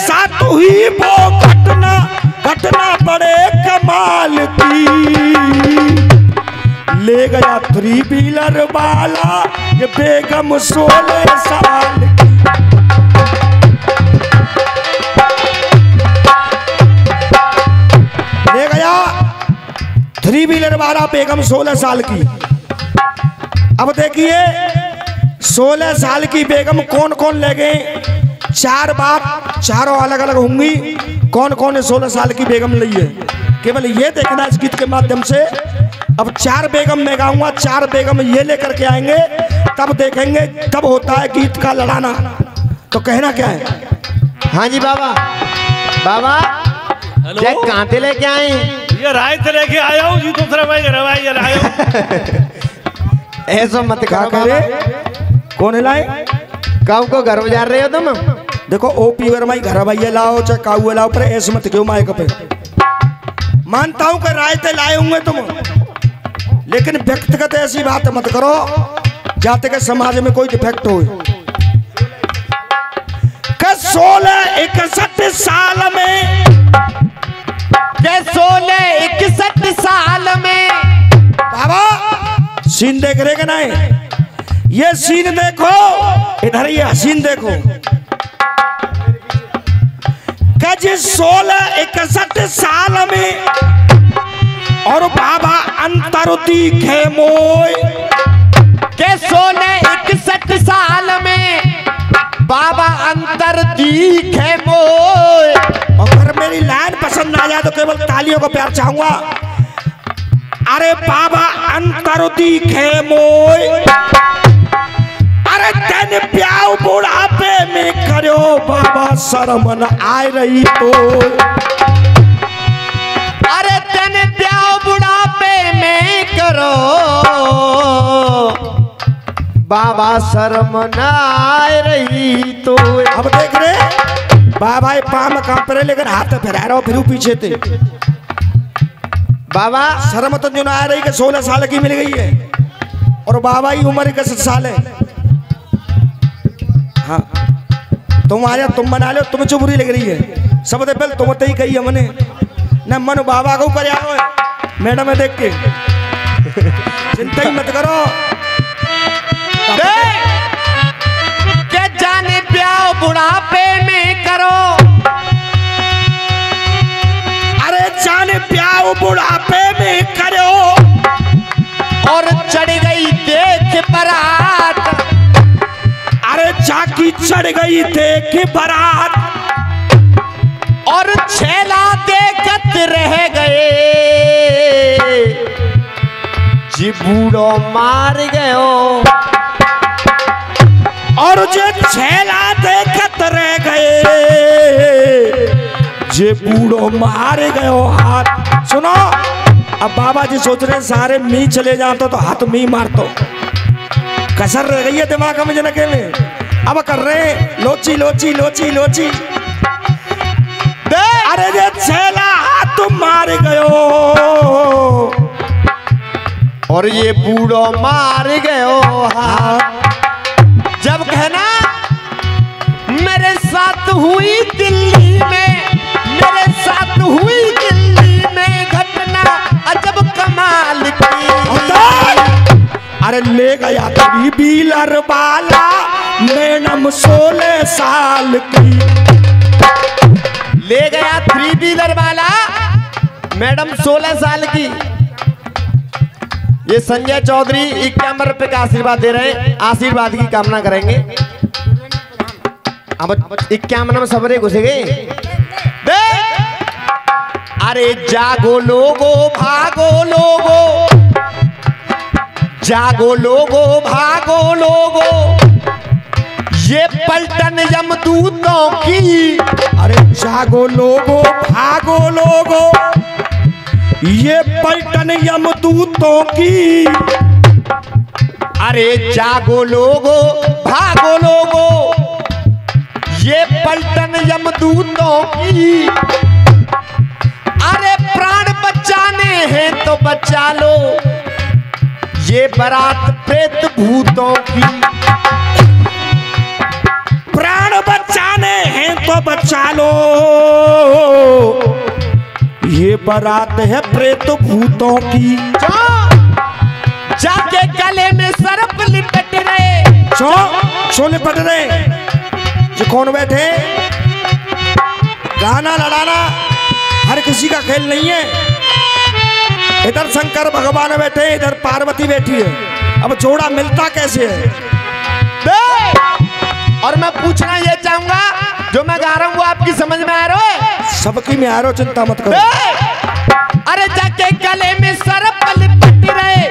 साथ हुई वो घटना, घटना बड़े कमाल की। ले गया 3 व्हीलर वाला ये बेगम 16 साल की। ले गया 3 व्हीलर वाला बेगम 16 साल की। अब देखिए 16 साल की बेगम कौन कौन ले गए? 4 बात, चारों अलग अलग होंगी। कौन कौन ने 16 साल की बेगम ली है केवल ये देखना इस गीत के माध्यम से। अब 4 बेगम मैं गाऊंगा, 4 बेगम ये लेकर के आएंगे, तब देखेंगे, तब होता है गीत का लड़ाना। तो कहना क्या है? हाँ जी बाबा। बाबा क्या कांटे लेके आए? ये राय से लेके आया हूँ जी, दूसरा भाई रवाई आया हूँ। ऐसा मत क्या कहो करे? बाबा। कौन लाए? काऊ को घर जा रहे हो तुम? देखो ओपी वर्मा घर भैया लाओ चाहे काऊ लाओ, पर ऐसे मत क्यों माइक पे। मानता हूं कि राय ते लाए होंगे तुम, लेकिन व्यक्तिगत ऐसी बात मत करो जाते के समाज में कोई डिफेक्ट हो। 16-61 साल में, 16-61 साल में बाबा सीन देख रहे कि नहीं? ये सीन देखो, इधर ये हसीन देखो। 16-61 साल में और बाबा अंतर दिखे मोय। 16-61 साल में बाबा अंतर दिखे मोय। अगर मेरी लाइन पसंद आ जाए तो केवल तालियों का प्यार चाहूंगा। अरे बाबा अंतर दिखे मोय, अरे तेन प्याऊ बुढ़ापे में करो बाबा शर्म न आए रही तो। अरे तेन प्याऊ बुढ़ापे में करो बाबा शर्म न आए रही तो। अब देख रहे बाबा पाम कांप रहे, लेकिन हाथ फिरा रहा हो फिर पीछे थे। बाबा शर्म तो जो ना आ रही कि 16 साल की मिल गई है और बाबा की उम्र 61 साल है। हाँ तुम आया, तुम बना लो, तुम्हें जो बुरी लग रही है सब पहले तुम तो ही कही हमने न मन बाबा को कर आओ मैडम में देख के। चिंता ही मत करो। के जाने प्याओ बुढ़ापे में करो। अरे जाने प्याओ बुढ़ापे में करो और चढ़ गई देख बारात। अरे झाकी चढ़ गई देख बारात और छेला देखत रह गए जी बूढ़ो मार गयो। और जो छेला देखत रह गए जे बूढ़ो मारे गयो हाथ। सुनो अब बाबा जी सोच रहे सारे मी चले जाते तो हाथ मी मारतो, कसर रह गई है दिमाग में जनके में। अब कर रहे लोची लोची लोची लोची। अरे जे छेला हाथ मार गयो और ये बूढ़ो मार गयो हाथ। जब कहना मेरे साथ हुई दिल्ली में, मेरे साथ हुई दिल्ली में घटना अजब कमाल की। अरे ले गया 3 व्हीलर वाला मैडम 16 साल की। ले गया 3 व्हीलर वाला मैडम 16 साल की। ये संजय चौधरी 51 रुपए का आशीर्वाद दे रहे हैं, आशीर्वाद की कामना करेंगे। अब 51 में सबरे घुसे गए। अरे जागो लोगो भागो लोगो, जागो लोगो भागो लोगो, ये पलटन यमदूतों की। अरे जागो लोगो भागो लोगो, ये पलटन यमदूतों की। अरे जागो लोगो भागो लोगो, ये पलटन यमदूतों की। अरे प्राण बचाने हैं तो बचा लो, ये बारात प्रेत भूतों की। प्राण बचाने बचाने हैं तो बचा लो, ये बारात है प्रेत भूतों की। जाके गले में सर्प लिपट रहे। क्यों लिपट रहे? जो कौन बैठे? गाना लड़ाना हर किसी का खेल नहीं है। इधर शंकर भगवान बैठे, इधर पार्वती बैठी है, अब जोड़ा मिलता कैसे है? और मैं पूछना ये चाहूंगा, जो मैं गा रहा हूँ वो आपकी समझ में आ रहा है? सबकी में आ रहा हो, चिंता मत करो। अरे जाके गले में सर्प लिपट रहे,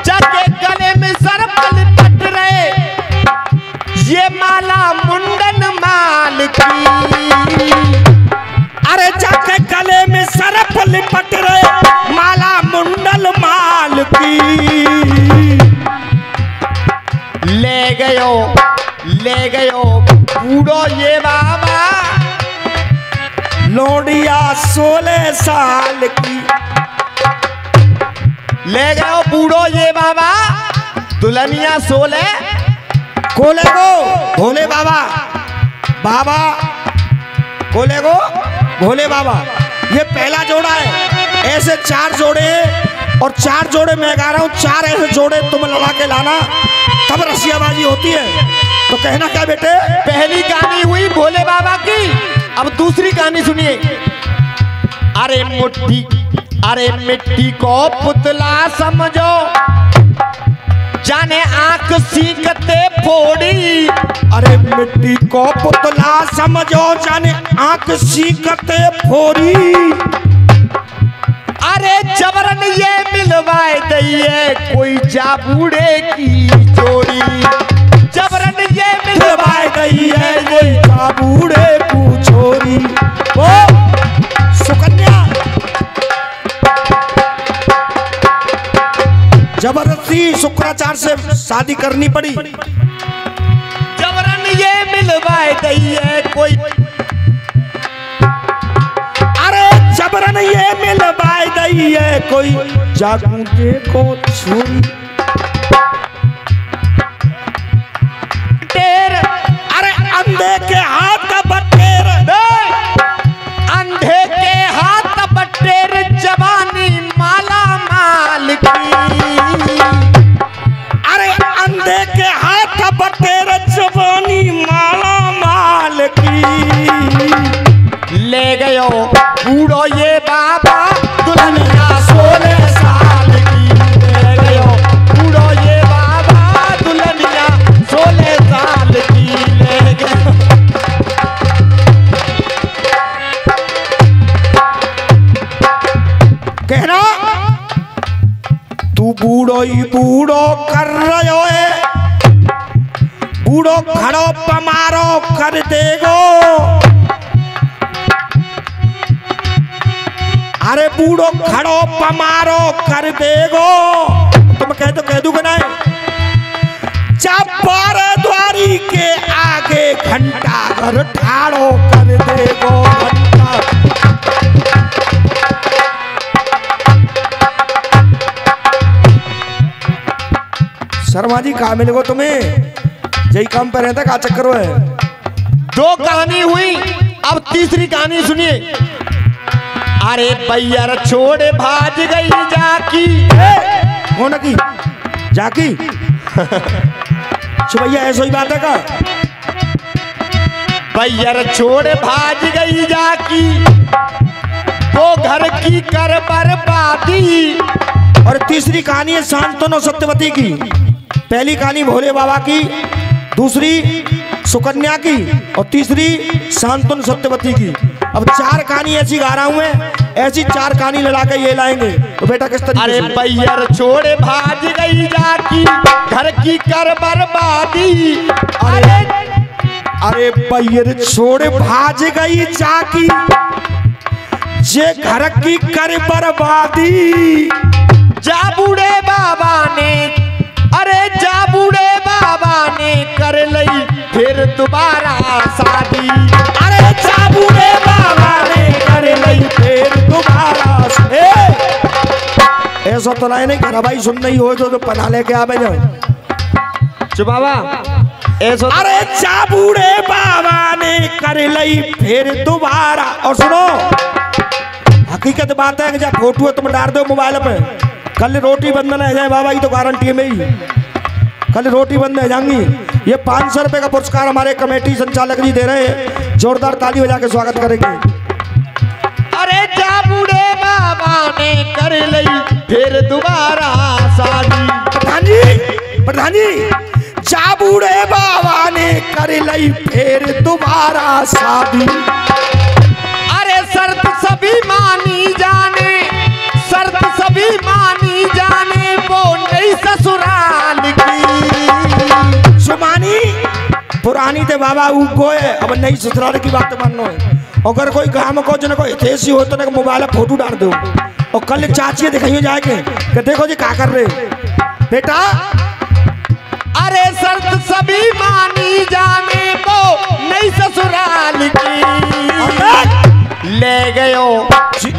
जाके गले में सर्प लिपट रहे, ये माला मुंडन माल की। अरे जाके गले में सर्प लिपट रहे, माला मुंडल माल की। ले गयो बूढ़ो ये बाबा, लोडिया 16 साल की। ले गयो बूढ़ो ये बाबा, दुल्हनिया 16। कोले गो भोले बाबा, बाबा कोले गो भोले बाबा। ये पहला जोड़ा है, ऐसे 4 जोड़े हैं, और 4 जोड़े मैं गा रहा हूँ, 4 ऐसे जोड़े तुम लड़ा के लाना, तब रसियाबाजी होती है। तो कहना क्या बेटे? पहली कहानी हुई भोले बाबा की, अब दूसरी कहानी सुनिए। अरे मिट्टी को पुतला समझो, जाने आंख सीखते फोड़ी। अरे मिट्टी को पुतला समझो, जाने आंख सीखते फोड़ी। अरे जबरन ये मिलवाए दइए कोई जाबूड़े की जोड़ी, जबरन ये मिलवाए दइए कोई जाबूड़े की छोरी। वो सुकन्या जबरदस्ती शुक्राचार्य से शादी करनी पड़ी। जबरन ये मिलवाए दइए कोई, अरे जबरन ये मिलवाए दइए कोई जागूटे को छोरी। अरे अंधे के हाथ का बटेर, अंधे के हाथ बटेर, जवानी माला माल की। अरे अंधे के हाथ का बटेर, जवानी माला माल की। ले गयो बूढ़ो ये बाबा, दुल्हनिया 16 साल की। ले गयो बूढ़ो ये बाबा, दुल्हनिया 16 साल की। ले गयो कहना तू बूढ़ो ही बूढ़ो कर रहो है, बूढ़ो खड़ो पमारो कर देगो। अरे बूढ़ो खड़ो पमारो कर देगो। तुम कह दूंगा ना, जब द्वारी के आगे घंटा घर ठाड़ो कर देगो घंटा। शर्मा जी कहाँ मिलेगो तुम्हें? यही काम पे रहता, का चक्कर है? 2 कहानी हुई, अब तीसरी कहानी सुनिए। अरे बैयर छोड़े भाज गई जाकी। कौन की जाकी? भैया ऐसा ही बात है का? बैयर छोड़े भाज गई जाकी, वो घर की कर बर्बादी। और तीसरी कहानी है शांतनु सत्यवती की। पहली कहानी भोले बाबा की, दूसरी सुकन्या की, और तीसरी शांतनु सत्यवती की। अब 4 कहानी ऐसी गा रहा हूं मैं, ऐसी 4 कहानी लड़ा के ये लाएंगे। तो बेटा किस तरीके? अरे बैयर छोड़े भाज गई जाकी, घर की कर बर्बादी। अरे बैयर छोड़े भाज गई जाकी, जे घर की कर बर्बादी। जा बूढ़े बाबा ने, अरे जा बूढ़े बाबा ने कर लई फिर दोबारा शादी। अरे जा बूढ़े बाबा ने कर लई फिर दोबारा। ऐसा तो नहीं घर भाई सुन नहीं हो तो पना लेके आ जाओ। बाबा ऐसो अरे जा बूढ़े बाबा ने कर लई फिर दोबारा। और सुनो, हकीकत बात है कि जब फोटो तुम डाल दो मोबाइल पे, कल रोटी बंद न जाए बाबा, ये तो गारंटी है मेरी, कल रोटी बंद हो जाएंगी। ये 500 रुपए का पुरस्कार हमारे कमेटी संचालक जी दे रहे हैं, जोरदार ताली बजा के स्वागत करेंगे। अरे जा बूढ़े बाबा ने कर लई फिर दोबारा शादी। प्रधान जी, जा बूढ़े बाबा ने कर लई फिर दोबारा शादी। अरे शर्त सभी मानी जाने, शर्त सभी मानी जाने, वो नई ससुराल की। सुमानी पुरानी थे बाबा उगोए, अब नई ससुराल की बात मानो है। अगर कोई गांव को जन को हितेशी हो तो ना मोबाइल फोटो डाल दो, और कल चाची दिखाइए जाके कि देखो जी क्या कर रहे बेटा। अरे शर्त सभी मानी जाने, वो नई ससुराल की। ले गयो जी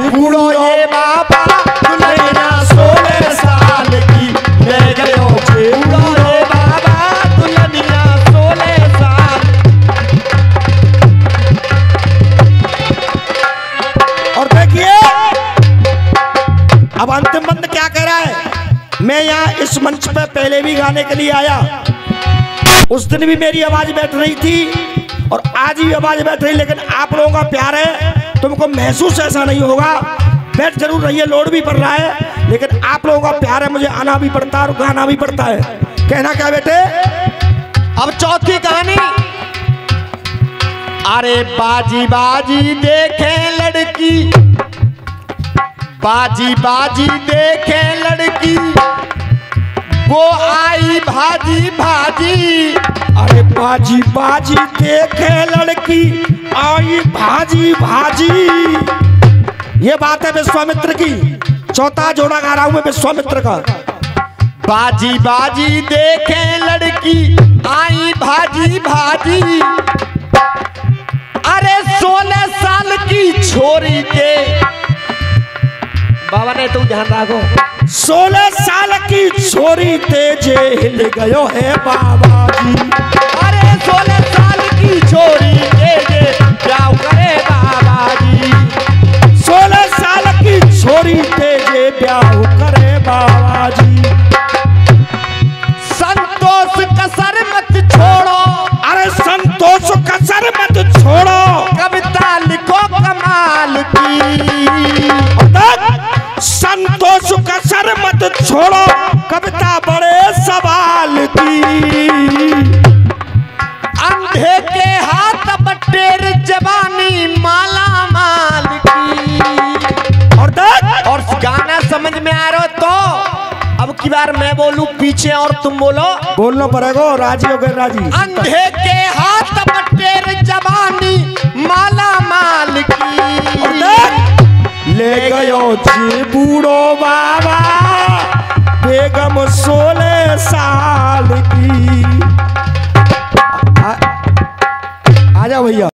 बूढ़ो ये बाबा दुल्हनिया 16 साल की। ले गयो जी बूढ़ो ये बाबा दुल्हनिया 16 साल। और देखिए अब अंतिम बंद क्या कह रहा है। मैं यहाँ इस मंच पे पहले भी गाने के लिए आया, उस दिन भी मेरी आवाज बैठ रही थी और आज भी आवाज बैठ रही, लेकिन आप लोगों का प्यार है, तुमको महसूस ऐसा नहीं होगा। बैठ जरूर रही है, लोड भी पड़ रहा है, लेकिन आप लोगों का प्यार है, मुझे आना भी पड़ता है और गाना भी पड़ता है। कहना क्या बेटे। अब चौथी कहानी। अरे बाजी बाजी देखे लड़की, बाजी बाजी देखे लड़की, वो आई भाजी भाजी। अरे बाजी बाजी देखे लड़की, आई भाजी भाजी। ये बात है विश्वामित्र की, चौथा जोड़ा गा रहा हूं मैं विश्वामित्र का। बाजी बाजी देखे लड़की, आई भाजी भाजी। अरे 16 साल की छोरी के बाबा ने तू ध्यान रखो, 16 साल की छोरी तेजे हिल गयो है बाबा जी। अरे 16 साल की छोरी तेजे क्या करे बाबा जी। 16 साल की छोरी तेजे ब्याह करे बाबा जी। संतोष कसर मत छोड़ो, अरे संतोष कसर मत छोड़ो, कविता लिखो कमाल की। संतोष कसर मत छोड़ो, कविता बड़े सवाल की। अंधे के हाथ बटेर जवानी माला माल की। और गाना समझ में आ रहा तो अब की बार मैं बोलूं पीछे और तुम बोलो। बोलना पड़ेगा, राजी हो गए राजी। अंधे के हाथ बटेर जवानी माला माल की। ले गयो जी बूढ़ो बाबा बेगम 16 साल की। आजा भैया।